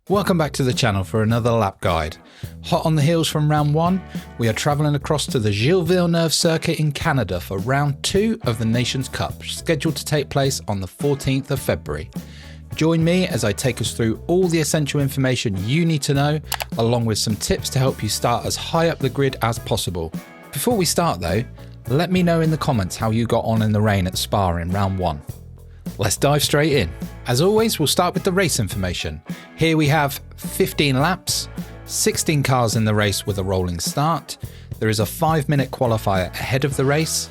Welcome back to the channel for another lap guide. Hot on the heels from round 1, we are travelling across to the Gilles-Villeneuve circuit in Canada for round 2 of the Nations Cup, scheduled to take place on the 14th of February. Join me as I take us through all the essential information you need to know, along with some tips to help you start as high up the grid as possible. Before we start though, let me know in the comments how you got on in the rain at Spa in round 1. Let's dive straight in. As always, we'll start with the race information. Here we have 15 laps, 16 cars in the race with a rolling start. There is a 5-minute qualifier ahead of the race.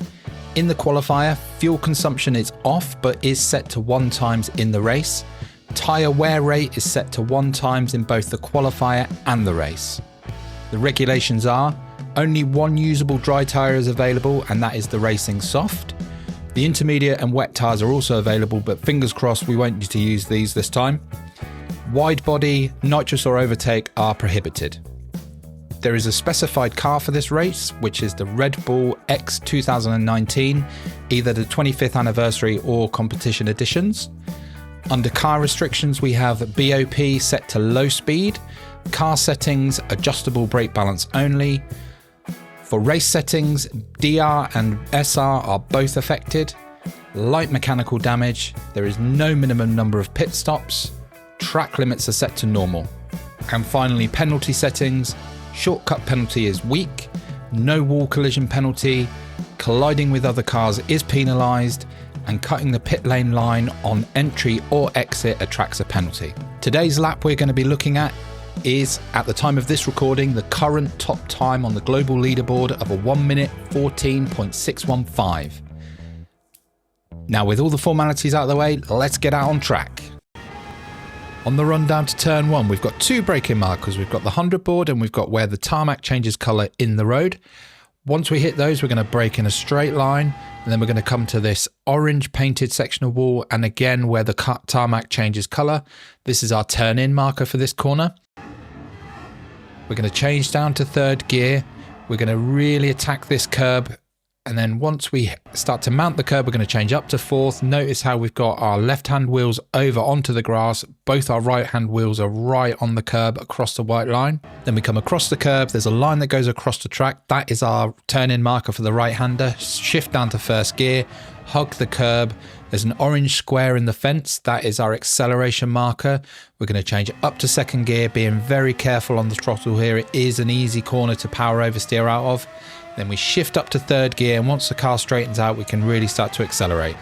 In the qualifier, fuel consumption is off but is set to 1 times in the race. Tyre wear rate is set to 1 times in both the qualifier and the race. The regulations are, only 1 usable dry tyre is available, and that is the racing soft. The intermediate and wet tyres are also available, but fingers crossed we won't need to use these this time. Wide body, nitrous or overtake are prohibited. There is a specified car for this race, which is the Red Bull X 2019, either the 25th anniversary or competition editions. Under car restrictions, we have BOP set to low speed, car settings, adjustable brake balance only. For race settings, DR and SR are both affected. Light mechanical damage, there is no minimum number of pit stops. Track limits are set to normal. And finally, penalty settings, shortcut penalty is weak, no wall collision penalty, colliding with other cars is penalised, and cutting the pit lane line on entry or exit attracts a penalty. Today's lap we're going to be looking at is, at the time of this recording, the current top time on the global leaderboard of a 1 minute 14.615. Now, with all the formalities out of the way, let's get out on track. On the run down to turn 1, we've got 2 braking markers. We've got the 100 board and we've got where the tarmac changes colour in the road. Once we hit those, we're going to brake in a straight line, and then we're going to come to this orange painted section of wall, and again where the tarmac changes colour. This is our turn in marker for this corner. We're going to change down to 3rd gear. We're going to really attack this curb. And then once we start to mount the curb, we're going to change up to 4th. Notice how we've got our left-hand wheels over onto the grass. Both our right-hand wheels are right on the curb across the white line. Then we come across the curb. There's a line that goes across the track. That is our turn-in marker for the right-hander. Shift down to 1st gear. Hug the curb. There's an orange square in the fence. That is our acceleration marker. We're going to change up to 2nd gear, being very careful on the throttle here. It is an easy corner to power oversteer out of. Then we shift up to 3rd gear, and once the car straightens out, we can really start to accelerate.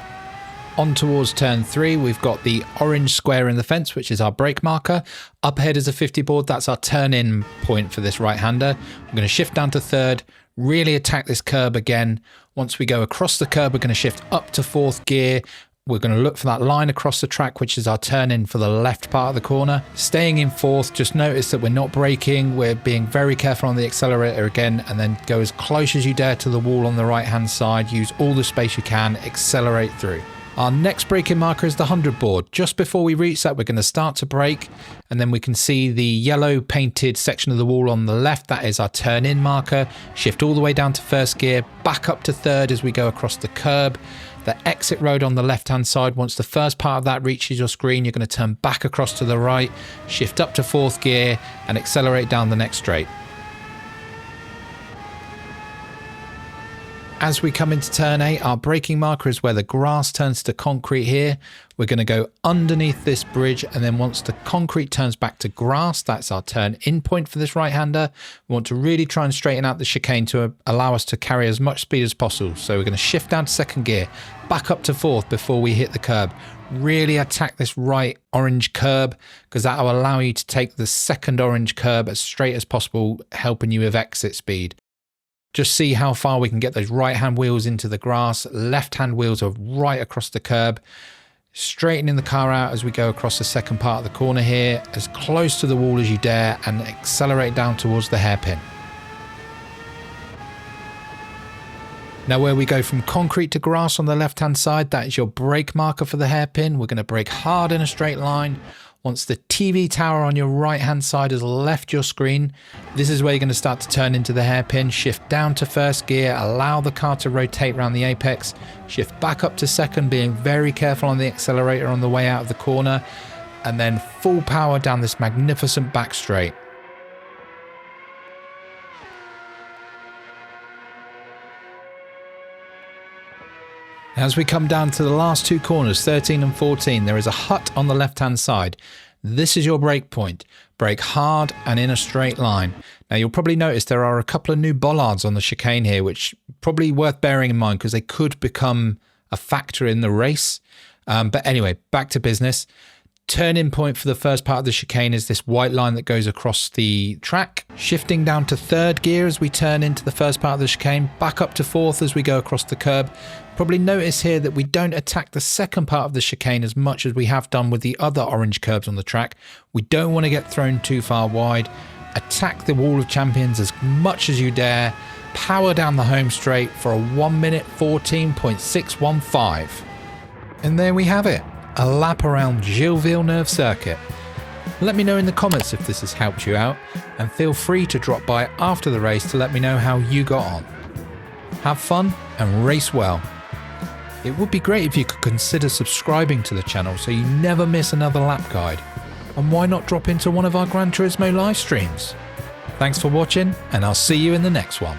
On towards turn 3, we've got the orange square in the fence, which is our brake marker. Up ahead is a 50 board. That's our turn-in point for this right-hander. I'm going to shift down to 3rd, really attack this curb again. Once we go across the curb, we're going to shift up to 4th gear. We're going to look for that line across the track, which is our turn in for the left part of the corner. Staying in 4th, just notice that we're not braking. We're being very careful on the accelerator again, and then go as close as you dare to the wall on the right-hand side. Use all the space you can, accelerate through. Our next braking marker is the 100 board. Just before we reach that, we're going to start to brake, and then we can see the yellow painted section of the wall on the left. That is our turn in marker. Shift all the way down to 1st gear, back up to 3rd as we go across the curb. The exit road on the left-hand side, once the first part of that reaches your screen, you're going to turn back across to the right, shift up to 4th gear, and accelerate down the next straight. As we come into turn 8, our braking marker is where the grass turns to concrete here. We're going to go underneath this bridge, and then once the concrete turns back to grass, that's our turn in point for this right-hander. We want to really try and straighten out the chicane to allow us to carry as much speed as possible. So we're going to shift down to 2nd gear, back up to 4th before we hit the curb. Really attack this right orange curb, because that will allow you to take the 2nd orange curb as straight as possible, helping you with exit speed. Just see how far we can get those right-hand wheels into the grass. Left-hand wheels are right across the curb. Straightening the car out as we go across the 2nd part of the corner here, as close to the wall as you dare, and accelerate down towards the hairpin. Now, where we go from concrete to grass on the left-hand side, that is your brake marker for the hairpin. We're going to brake hard in a straight line. Once the TV tower on your right-hand side has left your screen, this is where you're going to start to turn into the hairpin. Shift down to 1st gear, allow the car to rotate around the apex. Shift back up to 2nd, being very careful on the accelerator on the way out of the corner. And then full power down this magnificent back straight. As we come down to the last two corners, 13 and 14, there is a hut on the left-hand side. This is your brake point. Brake hard and in a straight line. Now you'll probably notice there are a couple of new bollards on the chicane here, which probably worth bearing in mind because they could become a factor in the race. But anyway, back to business. Turning point for the first part of the chicane is this white line that goes across the track. Shifting down to third gear as we turn into the first part of the chicane, back up to fourth as we go across the curb. Probably notice here that we don't attack the second part of the chicane as much as we have done with the other orange curbs on the track. We don't want to get thrown too far wide. Attack the wall of champions as much as you dare. Power down the home straight for a 1 minute 14.615. And there we have it. A lap around Gilles-Villeneuve circuit. Let me know in the comments if this has helped you out, and feel free to drop by after the race to let me know how you got on. Have fun and race well. It would be great if you could consider subscribing to the channel so you never miss another lap guide. And why not drop into one of our Gran Turismo live streams? Thanks for watching, and I'll see you in the next one.